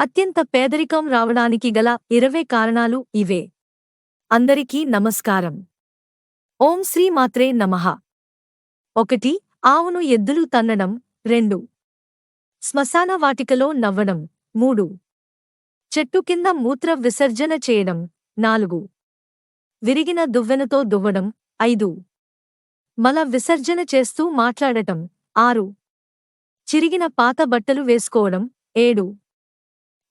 అత్యంత పేదరికం రావడానికి గల 20 కారణాలు ఇవే. అందరికీ నమస్కారం. ఓం శ్రీ మాత్రే నమః. 1. ఆవును ఎద్దులు తన్నడం. 2. శ్మశాన వాటికలో నవ్వడం. 3. చెట్టు కింద మూత్ర విసర్జన చేయడం. 4. విరిగిన దువ్వెనతో దువ్వడం. 5. మల విసర్జన చేస్తూ మాట్లాడటం. 6. చిరిగిన పాత బట్టలు వేసుకోవడం. 7.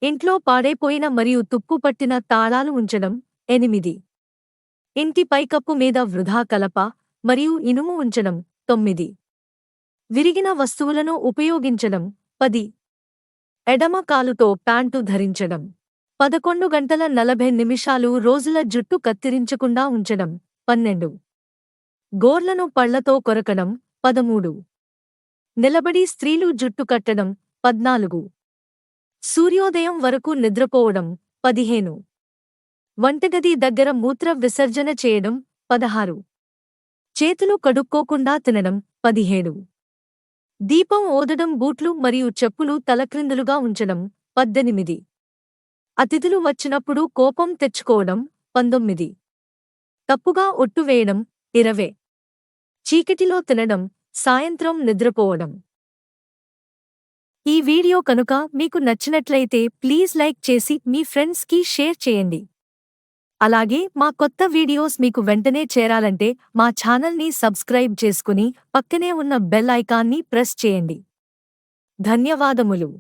ఇంట్లో పాడైపోయిన మరియు తుప్పుపట్టిన తాళాలు ఉంచడం. 8. ఇంటి పైకప్పు మీద వృధా కలప మరియు ఇనుము ఉంచడం. 9. విరిగిన వస్తువులను ఉపయోగించడం. 10. ఎడమ కాలుతో ప్యాంటు ధరించడం. 11 గంటల 40 నిమిషాలు రోజుల జుట్టు కత్తిరించకుండా ఉంచడం. 12. గోర్లను పళ్లతో కొరకడం. 13. నిలబడి స్త్రీలు జుట్టు కట్టడం. 14. సూర్యోదయం వరకు నిద్రపోవడం. 15. వంటగది దగ్గర మూత్ర విసర్జన చేయడం. 16. చేతులు కడుక్కోకుండా తినడం. 17. దీపం ఓదడం. బూట్లు మరియు చెప్పులు తలక్రిందులుగా ఉంచడం. 18. అతిథులు వచ్చినప్పుడు కోపం తెచ్చుకోవడం. 19. తప్పుగా ఒట్టు వేయడం. 20. చీకటిలో తినడం. సాయంత్రం నిద్రపోవడం. ఈ వీడియో కనుక మీకు నచ్చినట్లయితే ప్లీజ్ లైక్ చేసి మీ ఫ్రెండ్స్ కి షేర్ చేయండి. అలాగే మా కొత్త వీడియోస్ మీకు వెంటనే చేరాలంటే మా ఛానల్ని సబ్స్క్రైబ్ చేసుకుని పక్కనే ఉన్న బెల్ ఐకాన్ని ప్రెస్ చేయండి. ధన్యవాదములు.